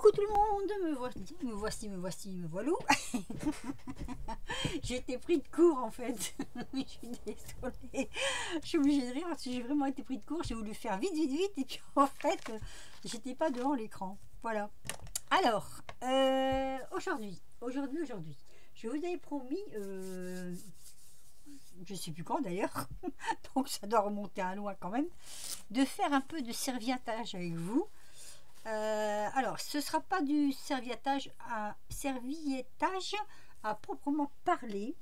Coucou tout le monde, me voilà. J'ai été pris de court en fait. Je suis désolée. Je suis obligée de rire parce que j'ai vraiment été pris de court. J'ai voulu faire vite et puis en fait, j'étais pas devant l'écran. Voilà. Alors, aujourd'hui, je vous avais promis, je sais plus quand d'ailleurs, donc ça doit remonter à loin quand même, de faire un peu de serviettage avec vous. Alors, ce ne sera pas du serviettage à proprement parler,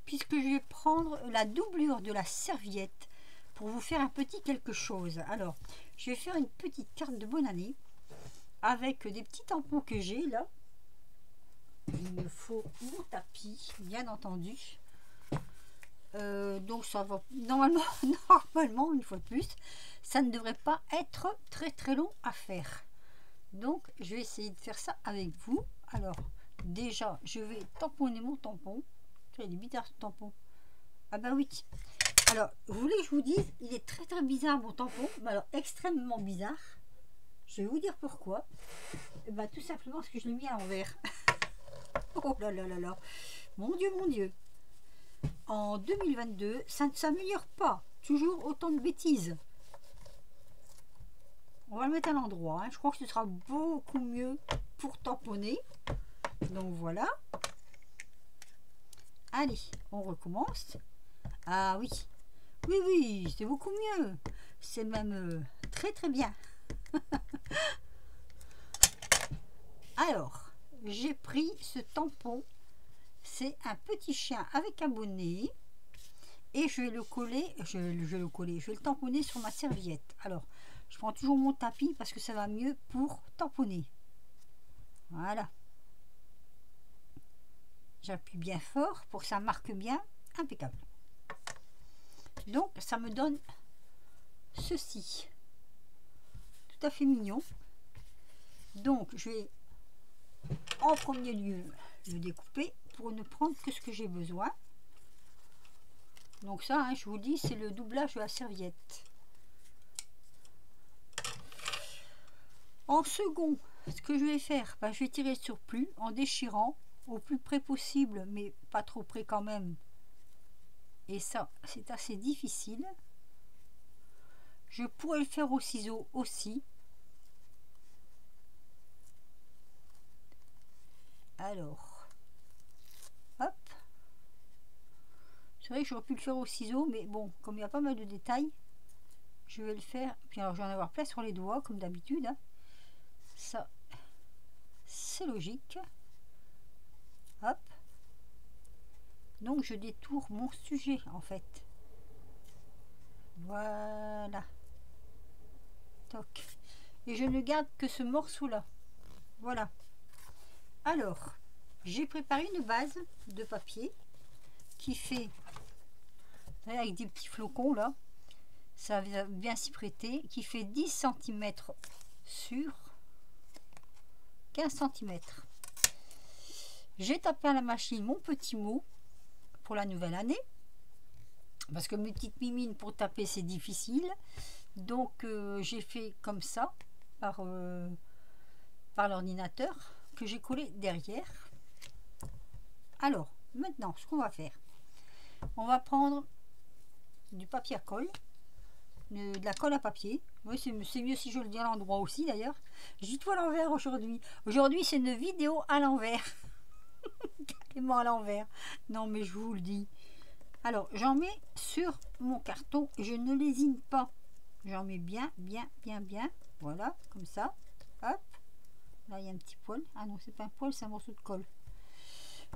puisque je vais prendre la doublure de la serviette pour vous faire un petit quelque chose. Alors, je vais faire une petite carte de bonne année avec des petits tampons que j'ai là. Il me faut mon tapis, bien entendu. Donc ça va normalement, une fois de plus, ça ne devrait pas être très long à faire. Donc je vais essayer de faire ça avec vous. Alors déjà je vais tamponner mon tampon. Il est bizarre ce tampon. Ah bah oui. Alors vous voulez que je vous dise, il est très bizarre mon tampon, mais alors extrêmement bizarre. Je vais vous dire pourquoi. Et bah tout simplement parce que je l'ai mis à l'envers. Oh là là là là. Mon Dieu. En 2022, ça ne s'améliore pas. Toujours autant de bêtises. On va le mettre à l'endroit. Hein. Je crois que ce sera beaucoup mieux pour tamponner. Donc voilà. Allez, on recommence. Ah oui. Oui, c'est beaucoup mieux. C'est même très bien. Alors, j'ai pris ce tampon. C'est un petit chien avec un bonnet. Et je vais le coller, je vais le tamponner sur ma serviette. Alors, je prends toujours mon tapis parce que ça va mieux pour tamponner. Voilà. J'appuie bien fort pour que ça marque bien. Impeccable. Donc, ça me donne ceci. Tout à fait mignon. Donc, je vais en premier lieu le découper pour ne prendre que ce que j'ai besoin. Donc ça, hein, je vous dis, c'est le doublage de la serviette. En second, ce que je vais faire, je vais tirer le surplus en déchirant au plus près possible, mais pas trop près quand même. Et ça, c'est assez difficile. Je pourrais le faire au ciseau aussi. Alors, hop. C'est vrai que j'aurais pu le faire au ciseau, mais bon, comme il y a pas mal de détails, je vais le faire. Puis alors, je vais en avoir plein sur les doigts, comme d'habitude. Hein. Ça, c'est logique. Hop. Donc, je détourne mon sujet, en fait. Voilà. Toc. Et je ne garde que ce morceau-là. Voilà. Alors, j'ai préparé une base de papier qui fait, avec des petits flocons là, ça va bien s'y prêter, qui fait 10 cm sur 15 cm. J'ai tapé à la machine mon petit mot pour la nouvelle année, parce que mes petites mimines pour taper c'est difficile, donc j'ai fait comme ça par l'ordinateur que j'ai collé derrière. Alors maintenant ce qu'on va faire, on va prendre du papier à colle, de la colle à papier. Oui, c'est mieux si je le dis à l'endroit aussi d'ailleurs. Je dis tout à l'envers aujourd'hui. Aujourd'hui c'est une vidéo à l'envers. Carrément à l'envers. Non mais je vous le dis. Alors j'en mets sur mon carton et je ne lésine pas. J'en mets bien. Voilà, comme ça. Hop. Là il y a un petit poil. Ah non, c'est pas un poil, c'est un morceau de colle.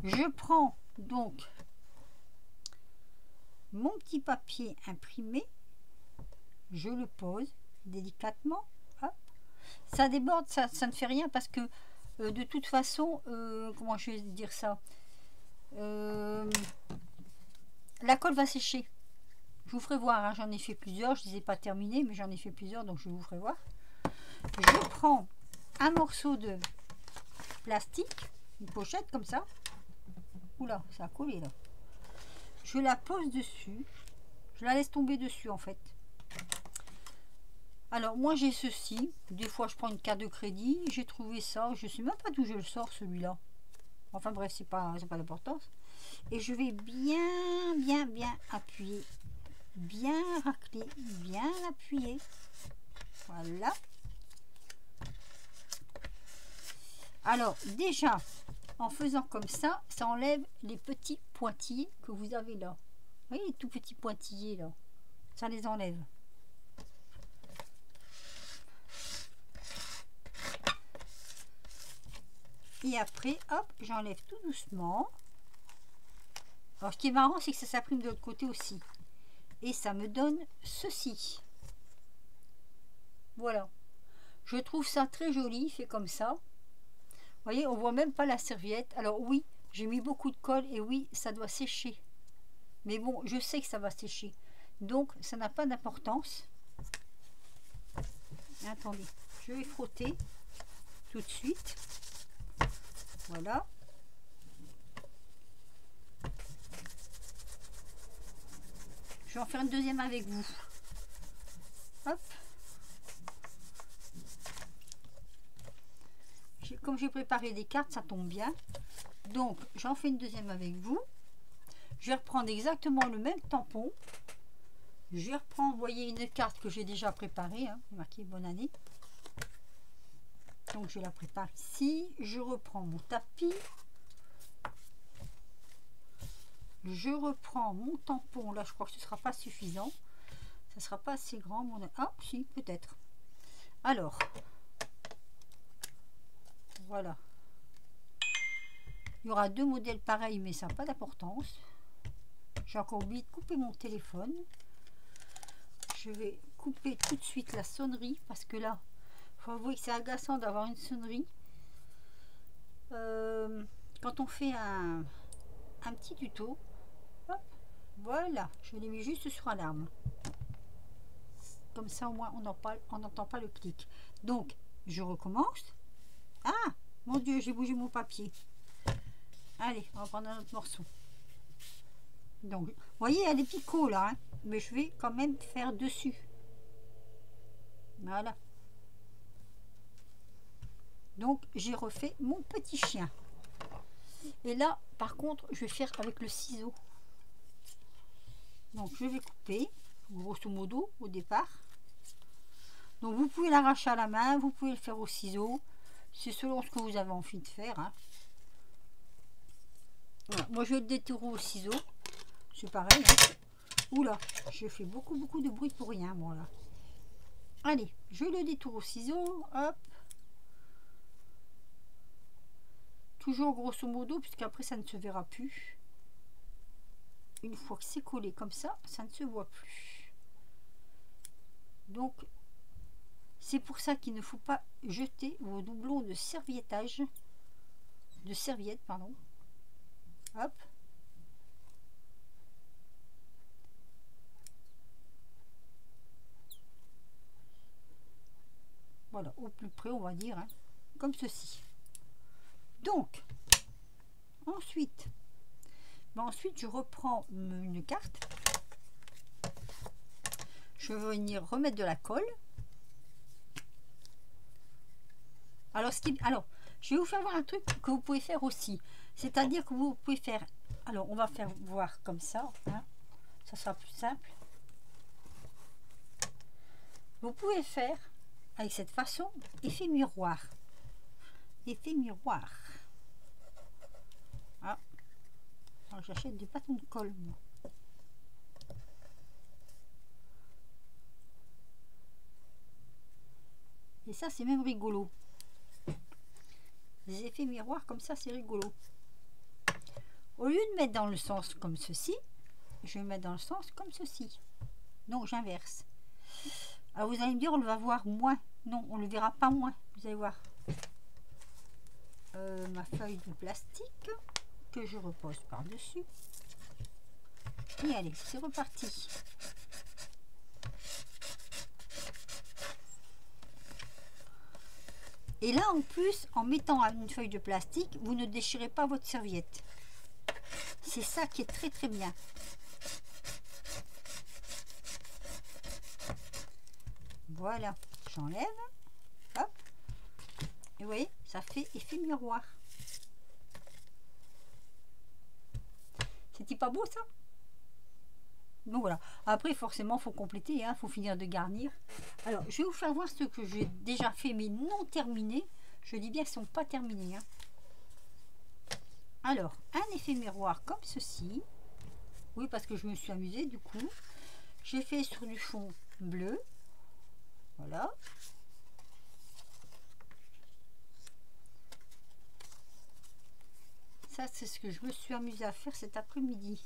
Je prends donc mon petit papier imprimé, je le pose délicatement, hop. Ça déborde, ça ne fait rien parce que de toute façon, comment je vais dire ça, la colle va sécher. Je vous ferai voir, hein, j'en ai fait plusieurs, je ne les ai pas terminés, mais j'en ai fait plusieurs, donc je vous ferai voir. Je prends un morceau de plastique, une pochette comme ça. Oula, ça a collé là. Je la pose dessus, je la laisse tomber dessus en fait. Alors moi j'ai ceci, des fois je prends une carte de crédit, j'ai trouvé ça, je sais même pas d'où je le sors celui-là. Enfin bref, c'est pas l'importance. Et je vais bien appuyer, bien racler, bien appuyer. Voilà. Alors déjà, en faisant comme ça enlève les petits pointillés que vous avez là. Vous voyez les tout petits pointillés là, ça les enlève. Et après, hop, j'enlève tout doucement. Alors ce qui est marrant, c'est que ça s'imprime de l'autre côté aussi. Et ça me donne ceci. Voilà. Je trouve ça très joli, fait comme ça. Vous voyez, on voit même pas la serviette. Alors oui, j'ai mis beaucoup de colle et oui, ça doit sécher. Mais bon, je sais que ça va sécher. Donc, ça n'a pas d'importance. Attendez, je vais frotter tout de suite. Voilà. Je vais en faire une deuxième avec vous. Hop. Comme j'ai préparé des cartes, ça tombe bien. Donc, j'en fais une deuxième avec vous. Je vais reprendre exactement le même tampon. Je vais reprendre, vous voyez, une carte que j'ai déjà préparée. Hein, marqué bonne année. Donc, je la prépare ici. Je reprends mon tapis. Je reprends mon tampon. Là, je crois que ce ne sera pas suffisant. Ça ne sera pas assez grand. Mon... Ah, si, peut-être. Alors, voilà. Il y aura deux modèles pareils, mais ça n'a pas d'importance. J'ai encore oublié de couper mon téléphone. Je vais couper tout de suite la sonnerie parce que là, il faut avouer que c'est agaçant d'avoir une sonnerie. Quand on fait un petit tuto, hop, voilà, je l'ai mis juste sur alarme. Comme ça, au moins, on n'entend pas le clic. Donc, je recommence. Ah, mon Dieu, j'ai bougé mon papier. Allez, on va prendre un autre morceau. Donc, vous voyez, il y a des picots là, hein, mais je vais quand même faire dessus. Voilà. Donc, j'ai refait mon petit chien. Et là, par contre, je vais faire avec le ciseau. Donc, je vais couper, grosso modo, au départ. Donc, vous pouvez l'arracher à la main, vous pouvez le faire au ciseau. C'est selon ce que vous avez envie de faire. Hein. Voilà. Moi, je vais le détourer au ciseau. C'est pareil. Hein. Oula, j'ai fait beaucoup de bruit pour rien, moi, là. Allez, je le détourne au ciseau. Hop. Toujours grosso modo, puisqu'après, ça ne se verra plus. Une fois que c'est collé comme ça, ça ne se voit plus. Donc, c'est pour ça qu'il ne faut pas jeter vos doublons de serviettage. De serviette, pardon. Hop. Voilà, au plus près, on va dire, hein, comme ceci. Donc, ensuite, je reprends une carte. Je vais venir remettre de la colle. Alors, je vais vous faire voir un truc que vous pouvez faire aussi. C'est-à-dire que vous pouvez faire... Alors, on va faire voir comme ça. Hein, ça sera plus simple. Vous pouvez faire, avec cette façon, effet miroir. Effet miroir. Ah. Alors, j'achète des bâtons de colle, moi. Et ça, c'est même rigolo. Des effets miroirs comme ça, c'est rigolo. Au lieu de mettre dans le sens comme ceci, je vais mettre dans le sens comme ceci. Donc, j'inverse. Alors, vous allez me dire, on le va voir moins. Non, on ne le verra pas moins. Vous allez voir. Ma feuille de plastique que je repose par-dessus. Et allez, c'est reparti. Et là, en plus, en mettant une feuille de plastique, vous ne déchirez pas votre serviette. C'est ça qui est très très bien. Voilà, j'enlève. Hop. Et vous voyez, ça fait effet miroir. C'était pas beau ça? Donc voilà. Après, forcément, il faut compléter, il faut finir de garnir. Alors, je vais vous faire voir ce que j'ai déjà fait, mais non terminé. Je dis bien qu'ils ne sont pas terminés. Alors, un effet miroir comme ceci. Oui, parce que je me suis amusée du coup. J'ai fait sur du fond bleu. Voilà. Ça, c'est ce que je me suis amusée à faire cet après-midi.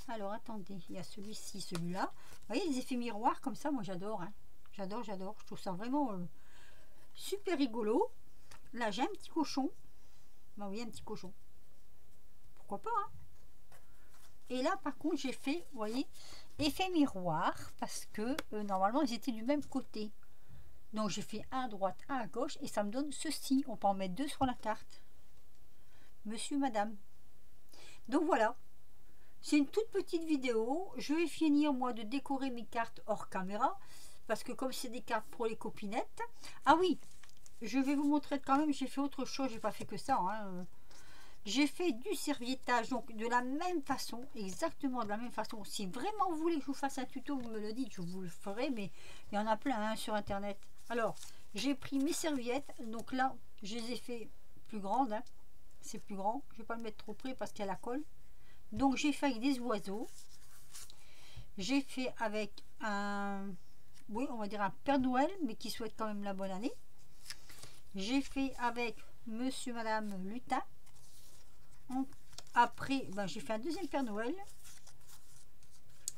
Alors, attendez, il y a celui-ci, celui-là. Vous voyez, les effets miroirs comme ça, moi j'adore. J'adore, j'adore. Je trouve ça vraiment super rigolo. Là, j'ai un petit cochon. Bah oui, un petit cochon. Pourquoi pas, Et là, par contre, j'ai fait, vous voyez, effet miroir, parce que normalement, ils étaient du même côté. Donc, j'ai fait un à droite, un à gauche, et ça me donne ceci. On peut en mettre deux sur la carte. Monsieur, madame. Donc, voilà. C'est une toute petite vidéo. Je vais finir, moi, de décorer mes cartes hors caméra, parce que comme c'est des cartes pour les copinettes. Ah oui, je vais vous montrer quand même, j'ai fait autre chose, j'ai pas fait que ça, J'ai fait du serviettage, donc de la même façon, exactement de la même façon. Si vraiment vous voulez que je vous fasse un tuto, vous me le dites, je vous le ferai, mais il y en a plein sur internet. Alors, j'ai pris mes serviettes, donc là, je les ai fait plus grandes, c'est plus grand, je vais pas le mettre trop près parce qu'elle a la colle. Donc j'ai fait avec des oiseaux, j'ai fait avec un, oui, on va dire un Père Noël, mais qui souhaite quand même la bonne année. J'ai fait avec Monsieur, Madame Lutin. Après, j'ai fait un deuxième Père Noël.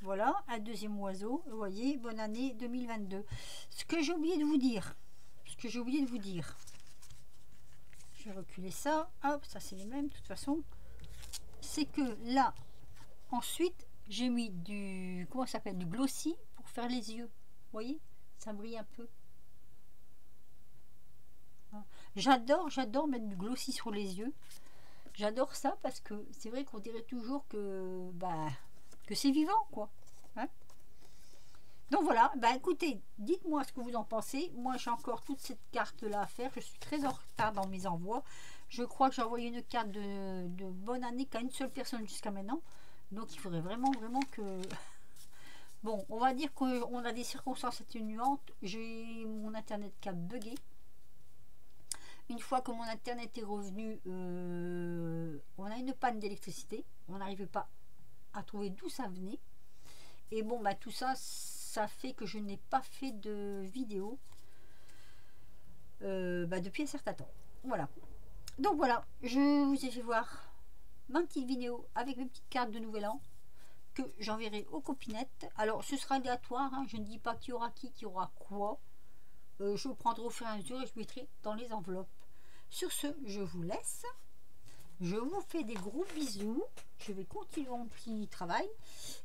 Voilà, un deuxième oiseau. Vous voyez, bonne année 2022. Ce que j'ai oublié de vous dire, je vais reculer ça. Hop, ça c'est les mêmes de toute façon. C'est que là, ensuite, j'ai mis du, comment ça s'appelle, du glossy pour faire les yeux. Vous voyez, ça brille un peu. J'adore mettre du glossy sur les yeux. J'adore ça parce que c'est vrai qu'on dirait toujours que c'est vivant, quoi. Donc voilà, écoutez, dites-moi ce que vous en pensez. Moi, j'ai encore toute cette carte-là à faire. Je suis très en retard dans mes envois. Je crois que j'ai envoyé une carte de bonne année qu'à une seule personne jusqu'à maintenant. Donc, il faudrait vraiment que... Bon, on va dire qu'on a des circonstances atténuantes. J'ai mon internet qui a bugué. Une fois que mon internet est revenu, on a une panne d'électricité. On n'arrivait pas à trouver d'où ça venait. Et bon, tout ça, ça fait que je n'ai pas fait de vidéo depuis un certain temps. Voilà. Donc voilà, je vous ai fait voir ma petite vidéo avec mes petites cartes de Nouvel An que j'enverrai aux copinettes. Alors, ce sera aléatoire. Je ne dis pas qui aura qui aura quoi. Je prendrai au fur et à mesure et je mettrai dans les enveloppes. Sur ce, je vous laisse. Je vous fais des gros bisous. Je vais continuer mon petit travail.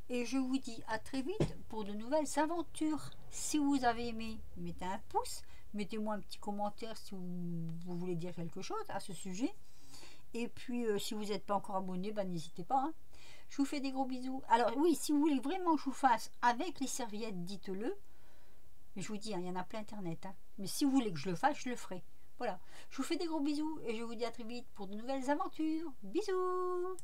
Et je vous dis à très vite pour de nouvelles aventures. Si vous avez aimé, mettez un pouce. Mettez-moi un petit commentaire si vous voulez dire quelque chose à ce sujet. Et puis, si vous n'êtes pas encore abonné, n'hésitez pas. Je vous fais des gros bisous. Alors oui, si vous voulez vraiment que je vous fasse avec les serviettes, dites-le. Je vous dis, il y en a plein internet. Mais si vous voulez que je le fasse, je le ferai. Voilà, je vous fais des gros bisous et je vous dis à très vite pour de nouvelles aventures. Bisous!